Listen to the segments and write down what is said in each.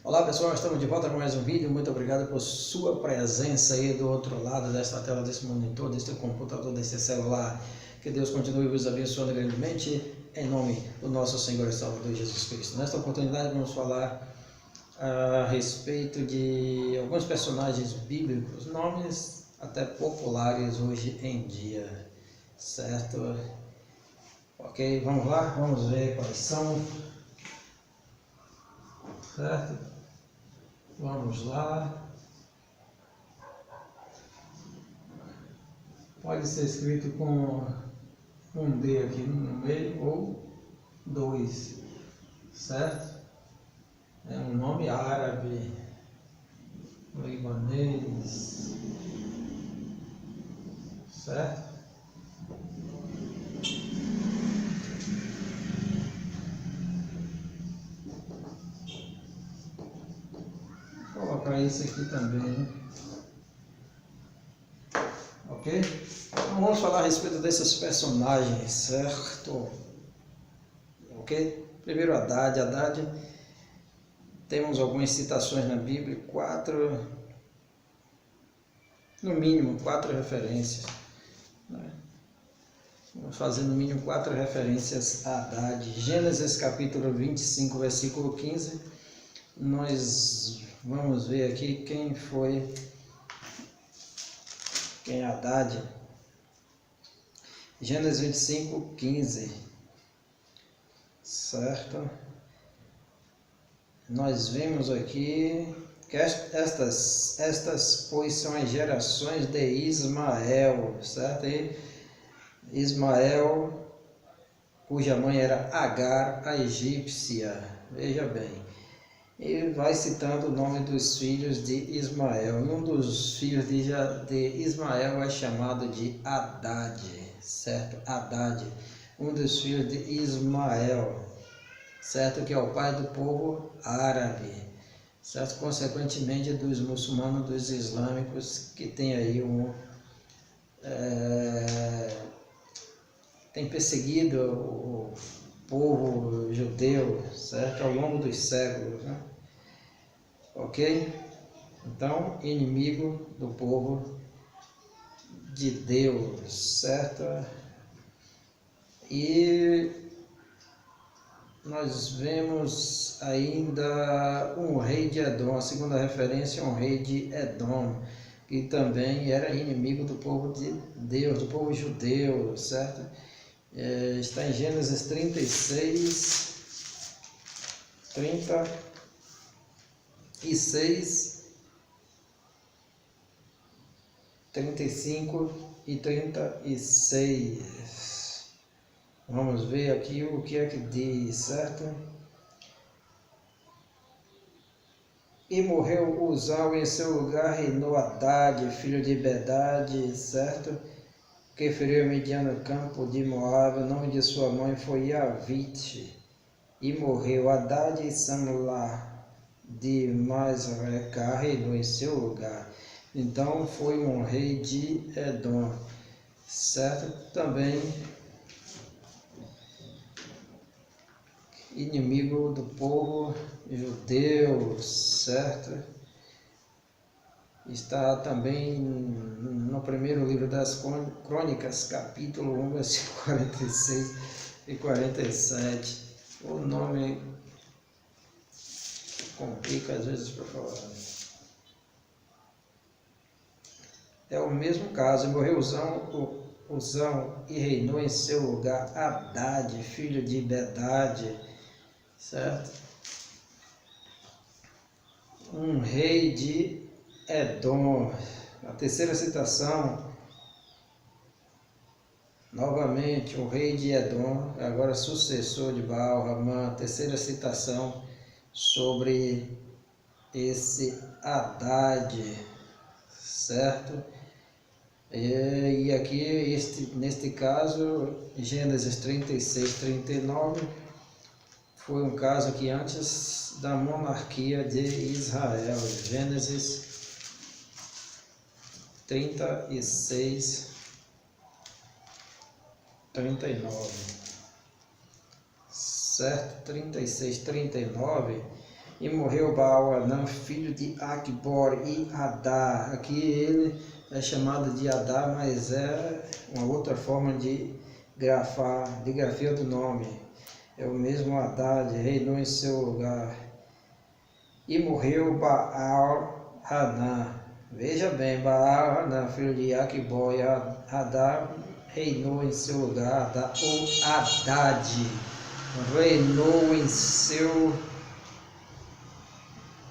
Olá pessoal, estamos de volta com mais um vídeo. Muito obrigado por sua presença aí do outro lado desta tela, desse monitor, deste computador, desse celular. Que Deus continue vos abençoando grandemente, em nome do nosso Senhor e Salvador Jesus Cristo. Nesta oportunidade vamos falar a respeito de alguns personagens bíblicos, nomes até populares hoje em dia, certo? Ok, vamos lá, vamos ver quais são, certo? Vamos lá. Pode ser escrito com um D aqui no meio ou dois, certo? É um nome árabe, libanês, certo? Vou colocar isso aqui também, né? Ok? Então vamos falar a respeito desses personagens, certo? Ok? Primeiro Haddad. Temos algumas citações na Bíblia, no mínimo quatro referências, né? Vamos fazer no mínimo 4 referências a Haddad. Gênesis capítulo 25, versículo 15. Nós vamos ver aqui quem é Haddad. Gênesis 25, 15. Certo? Nós vemos aqui que estas pois são as gerações de Ismael, certo? E Ismael, cuja mãe era Agar, a egípcia, veja bem. E vai citando o nome dos filhos de Ismael. E um dos filhos de Ismael é chamado de Haddad, certo? Haddad, um dos filhos de Ismael, certo? Que é o pai do povo árabe, certo? Consequentemente dos muçulmanos, dos islâmicos, que tem aí tem perseguido o povo judeu, certo? Ao longo dos séculos, né? Ok? Então, inimigo do povo de Deus, certo? E nós vemos ainda um rei de Edom, a segunda referência é um rei de Edom, que também era inimigo do povo de Deus, do povo judeu, certo? Está em Gênesis 36, 35 e 36. Vamos ver aqui o que é que diz, certo? E morreu Uzal, em seu lugar reinou Haddad, filho de Bedad, certo? Que feriu Midian no campo de Moabe. O nome de sua mãe foi Yavite. E morreu Haddad e Samlah de Masreca, reinou em seu lugar. Então foi um rei de Edom, certo? Também inimigo do povo judeu, certo? Está também no primeiro livro das Crônicas, capítulo 1, versículo 46 e 47. O nome complica às vezes para falar. É o mesmo caso. Morreu Uzão e reinou em seu lugar Haddad, filho de Bedad, certo? Um rei de Edom. A terceira citação, novamente, o rei de Edom, agora sucessor de Baal-Ramã. Terceira citação sobre esse Haddad, certo? E aqui, neste caso, Gênesis 36, 39, foi um caso que antes da monarquia de Israel. Gênesis 36, 39, certo? 36, 39, E morreu Baal-Hanã, filho de Acbor e Adá. Aqui ele é chamado de Adá, mas é uma outra forma de grafia do nome. É o mesmo Haddad, reinou em seu lugar. E morreu Baal-Hanã. Veja bem, Baal-Hanã, filho de Acbor e Adá, reinou em seu lugar. Ou Haddad reinou em seu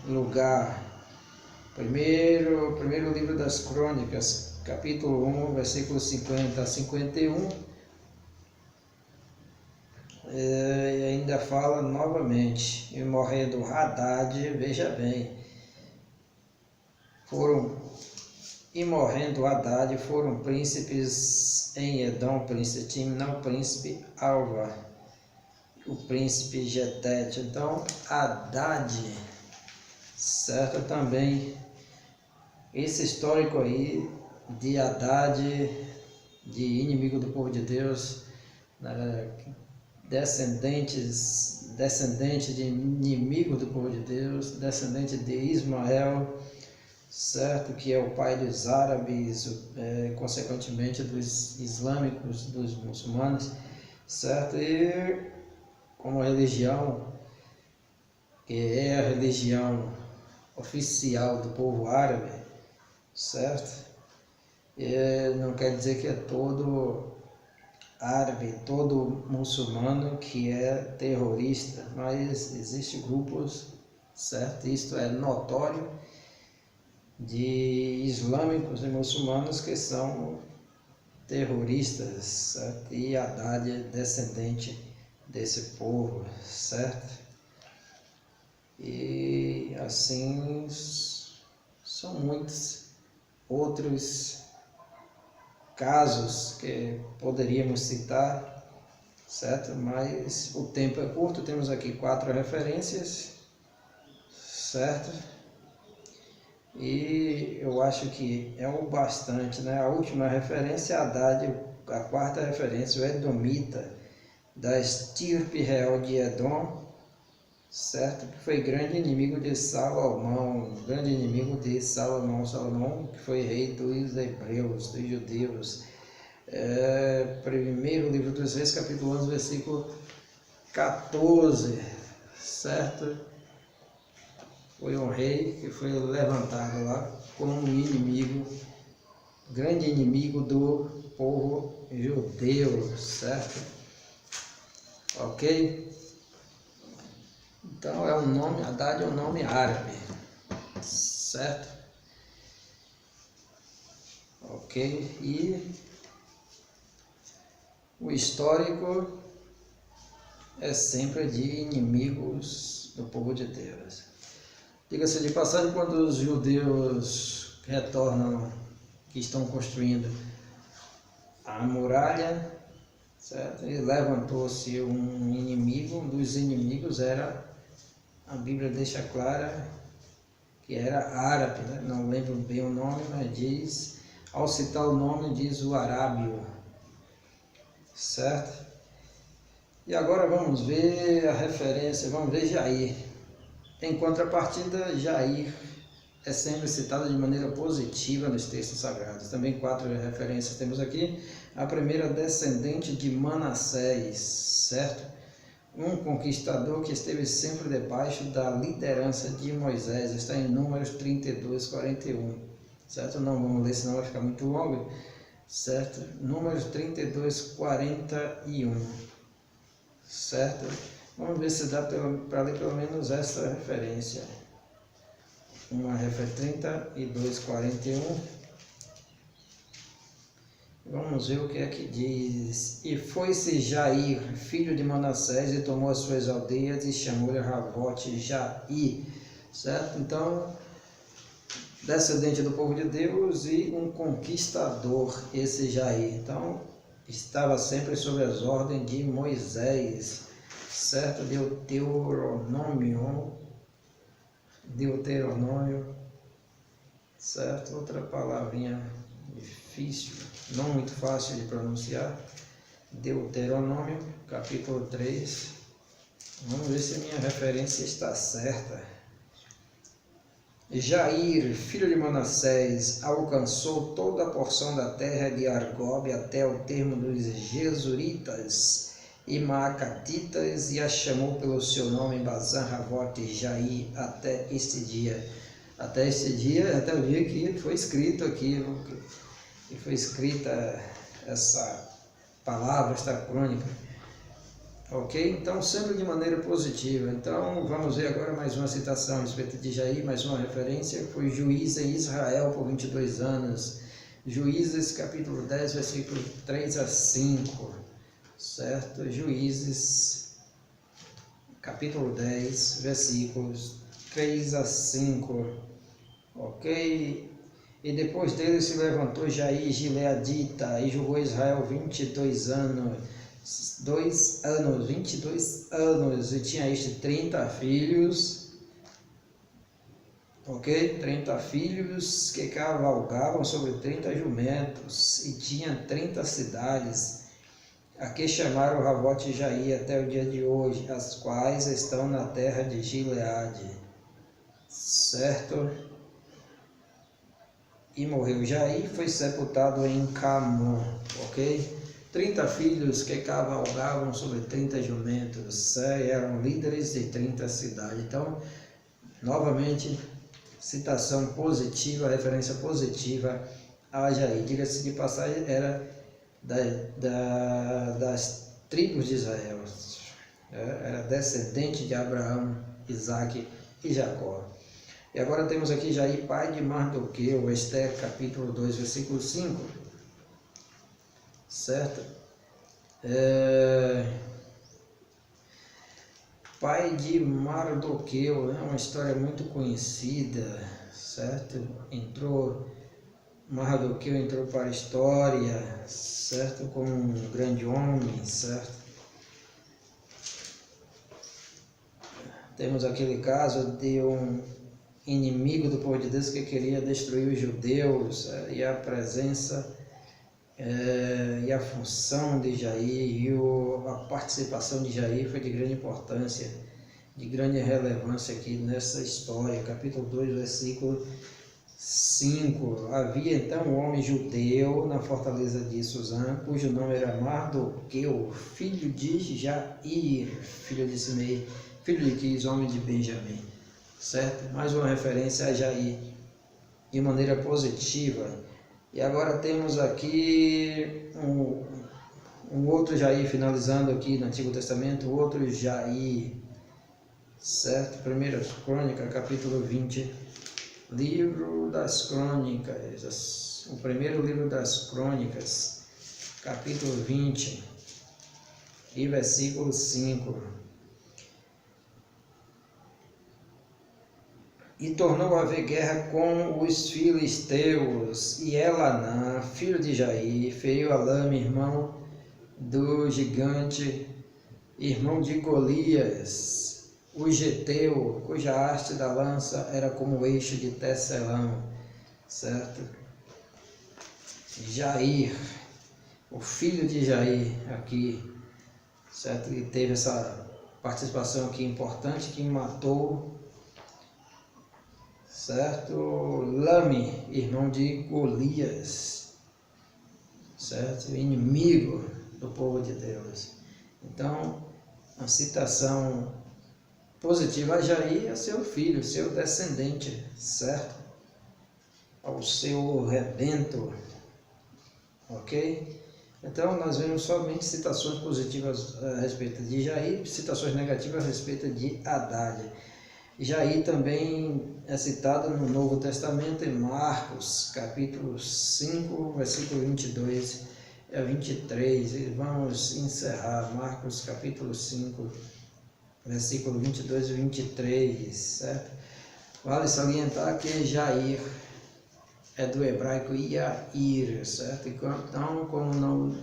lugar. Primeiro livro das Crônicas, capítulo 1, versículos 50 a 51. E ainda fala novamente, e morrendo Haddad, veja bem, foram príncipes em Edom, príncipe Timnã, príncipe Alva, o príncipe Getete. Então, Haddad, certo? Também esse histórico aí de Haddad, de inimigo do povo de Deus, descendente de inimigo do povo de Deus, descendente de Ismael, certo? Que é o pai dos árabes, consequentemente dos islâmicos, dos muçulmanos, certo? E como religião, que é a religião oficial do povo árabe, certo? Não quer dizer que é todo árabe, todo muçulmano que é terrorista, mas existem grupos, certo? Isto é notório, de islâmicos e muçulmanos que são terroristas, certo? E Haddad é descendente desse povo, certo? E assim são muitos outros casos que poderíamos citar, certo? Mas o tempo é curto, temos aqui 4 referências, certo? E eu acho que é o bastante, né? A última referência é Haddad, a 4ª referência, o Edomita, da estirpe real de Edom, certo? Que foi grande inimigo de Salomão, Salomão que foi rei dos hebreus, dos judeus. Primeiro livro dos Reis, capítulo 11, versículo 14, certo? Foi um rei que foi levantado lá como inimigo, grande inimigo do povo judeu, certo? Ok? Então é um nome, Haddad é um nome árabe, certo? Ok? E o histórico é sempre de inimigos do povo de Deus. Diga-se de passagem, quando os judeus retornam, que estão construindo a muralha, certo? E levantou-se um inimigo, um dos inimigos a Bíblia deixa clara que era árabe, né? Não lembro bem o nome, mas diz, ao citar o nome, diz o arábio, certo? E agora vamos ver a referência, vamos ver Jair. Em contrapartida, Jair é sempre citado de maneira positiva nos textos sagrados. Também 4 referências temos aqui. A primeira, descendente de Manassés, certo? Um conquistador que esteve sempre debaixo da liderança de Moisés. Está em Números 32, 41, certo? Não vamos ler, senão vai ficar muito longo, certo? Números 32, 41, certo? Vamos ver se dá para ler pelo menos essa referência. Uma referência 32, 41. Vamos ver o que é que diz. E foi-se Jair, filho de Manassés, e tomou as suas aldeias e chamou-lhe Ravote Jair, certo? Então, descendente do povo de Deus e um conquistador, esse Jair. Então, estava sempre sob as ordens de Moisés, certo? Deuteronômio, certo? Outra palavrinha difícil, não muito fácil de pronunciar. Deuteronômio, capítulo 3. Vamos ver se a minha referência está certa. Jair, filho de Manassés, alcançou toda a porção da terra de Argob até o termo dos Gesuritas e Maacatitas, e a chamou pelo seu nome Bazan Ravote Jair até este dia. Até este dia, até o dia que foi escrito aqui, que foi escrita essa palavra, esta crônica. Ok? Então, sempre de maneira positiva. Então, vamos ver agora mais uma citação a respeito de Jair, mais uma referência. Foi juiz em Israel por 22 anos. Juízes, capítulo 10, versículo 3 a 5. Certo? Juízes, capítulo 10, versículos 3 a 5. Ok? E depois dele se levantou Jair Gileadita e julgou Israel 22 anos. 22 anos, e tinha este 30 filhos, ok? 30 filhos que cavalgavam sobre 30 jumentos, e tinha 30 cidades, a que chamaram Ravote Jair até o dia de hoje, as quais estão na terra de Gileade, certo? E morreu Jair, foi sepultado em Camon, ok? 30 filhos que cavalgavam sobre 30 jumentos, eram líderes de 30 cidades. Então, novamente, citação positiva, referência positiva a Jair. Diga-se de passagem, era das tribos de Israel, era descendente de Abraão, Isaac e Jacó. E agora temos aqui Jair, pai de Mardoqueu, Esther, capítulo 2, versículo 5. Certo? Pai de Mardoqueu, é uma história muito conhecida, certo? Mardoqueu entrou para a história, certo? Como um grande homem, certo? Temos aquele caso de um inimigo do povo de Deus que queria destruir os judeus, e a presença e a função de Jair e a participação de Jair foi de grande importância, de grande relevância aqui nessa história. Capítulo 2, versículo 5. Havia então um homem judeu na fortaleza de Suzã, cujo nome era Mardoqueu, filho de Jair, filho de Simei, filho de Quis, homem de Benjamim. Certo? Mais uma referência a Jair de maneira positiva. E agora temos aqui um outro Jair, finalizando aqui no Antigo Testamento, outro Jair, certo? 1 Crônicas, capítulo 20, livro das Crônicas, o primeiro livro das Crônicas, capítulo 20 e versículo 5. E tornou a haver guerra com os filisteus, e Elanã, filho de Jair, feriu Alame, irmão do gigante, irmão de Golias, o geteu, cuja haste da lança era como o eixo de tecelão, certo? Jair, o filho de Jair aqui, certo? E teve essa participação aqui importante, que matou, certo? Lame, irmão de Golias, certo? Inimigo do povo de Deus. Então, a citação positiva a Jair, a seu filho, seu descendente, certo? Ao seu rebento, ok? Então, nós vemos somente citações positivas a respeito de Jair, citações negativas a respeito de Haddad. Jair também é citado no Novo Testamento, em Marcos, capítulo 5, versículo 22 a 23. E vamos encerrar Marcos, capítulo 5, versículo 22 e 23, certo? Vale salientar que Jair é do hebraico Yair, certo? Então, como não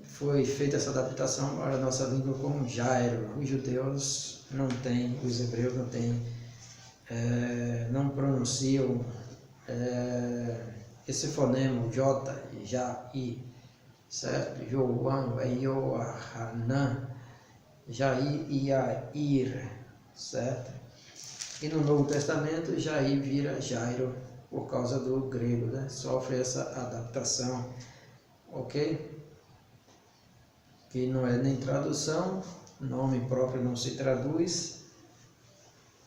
foi feita essa adaptação para a nossa língua como Jairo, os judeus não têm, os hebreus não têm, não pronunciam esse fonema, J, Jair, certo? João é Yohanan, Jair e Yair, certo? E no Novo Testamento, Jair vira Jairo por causa do grego, né? Sofre essa adaptação, ok? Que não é nem tradução, nome próprio não se traduz,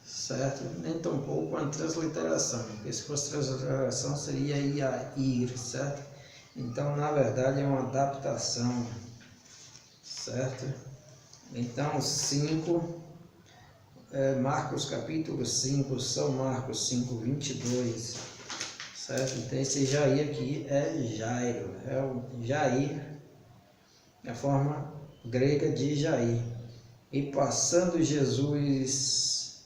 certo? Nem tampouco a transliteração, porque se fosse transliteração seria Iair, certo? Então, na verdade, é uma adaptação, certo? Então, 5, Marcos capítulo 5, São Marcos 5, 22, certo? Então, esse Jair aqui é Jairo, é o Jair, a forma grega de Jair. E passando Jesus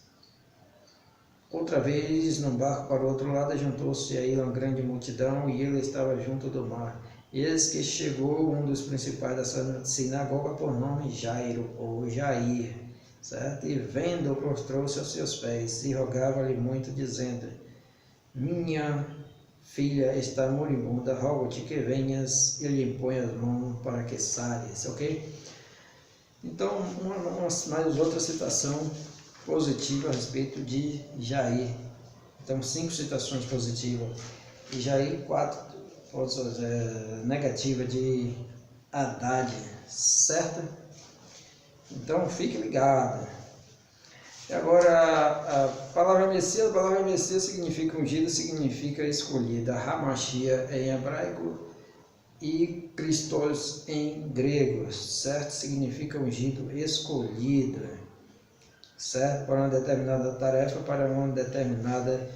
outra vez num barco para o outro lado, juntou-se a ele uma grande multidão, e ele estava junto do mar. Eis que chegou um dos principais da sinagoga, por nome Jairo, ou Jair, certo? E vendo, prostrou-se aos seus pés, e rogava-lhe muito, dizendo: minha filha está moribunda, rogo-te que venhas e lhe impõe as mãos para que sares, ok? Então, mais outra citação positiva a respeito de Jair. Então, 5 citações positivas. E Jair, 4 negativas de Haddad, certo? Então, fique ligado. E agora, a palavra Messias significa ungido, significa escolhida. Hamashia em hebraico e Christos em grego, certo? Significa ungido, escolhido, certo? Para uma determinada tarefa, para uma determinada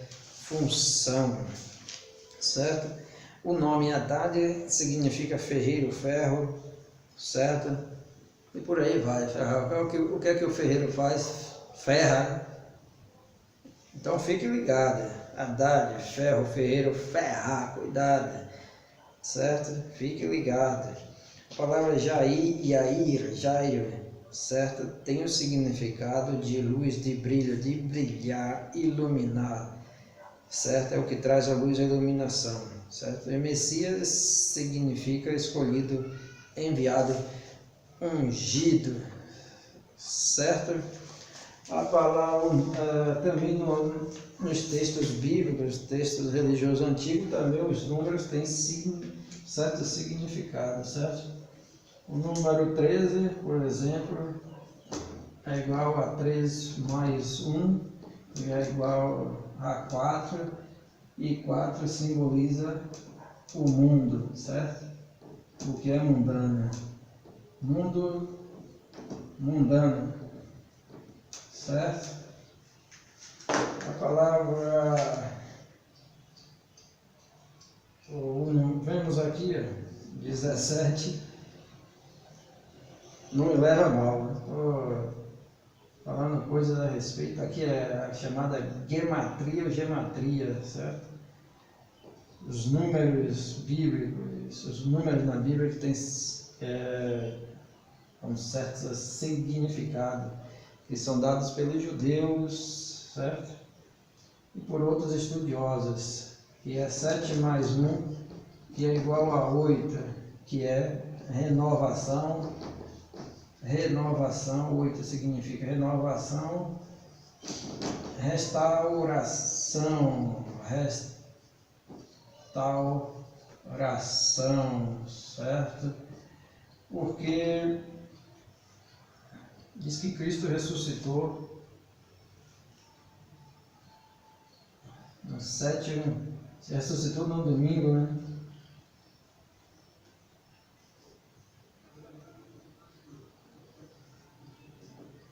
função, certo? O nome Haddad significa ferreiro, ferro, certo? E por aí vai. O que é que o ferreiro faz? Ferra. Então fique ligado. Haddad, ferro, ferreiro, ferrar, cuidado, certo? Fique ligado. A palavra Jair, Jair, certo? Tem o significado de luz, de brilho, de brilhar, iluminar, certo? É o que traz a luz e a iluminação, certo? E Messias significa escolhido, enviado, ungido, certo? A palavra também nos textos bíblicos, textos religiosos antigos, também os números têm certo significado, certo? O número 13, por exemplo, é igual a 3 mais 1, que é igual a 4, e 4 simboliza o mundo, certo? O que é mundano. Mundo mundano, certo? A palavra, vemos aqui, 17, não me leva mal, estou falando coisas a respeito, aqui é a chamada gematria ou gematria, certo? Os números bíblicos, os números na Bíblia que têm um certo significado, que são dados pelos judeus, certo? E por outros estudiosos, que é 7 mais 1, que é igual a 8, que é renovação. Renovação, 8 significa renovação, restauração, certo? Porque diz que Cristo ressuscitou no 7, ressuscitou no domingo, né?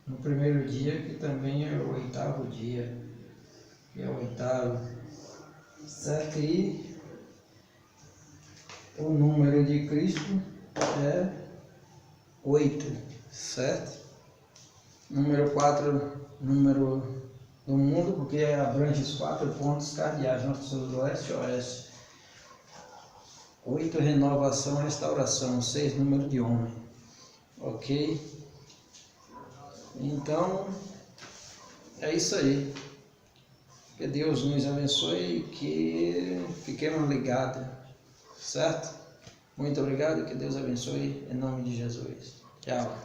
No primeiro dia, que também é o 8º dia, que é o 8º, certo? E o número de Cristo é 8, certo? Número 4, número do mundo, porque abrange os 4 pontos cardeais, norte, sul, leste e oeste. 8, renovação, restauração. 6, número de homem, ok? Então, é isso aí. Que Deus nos abençoe e que fiquemos ligados, certo? Muito obrigado, que Deus abençoe, em nome de Jesus. Tchau.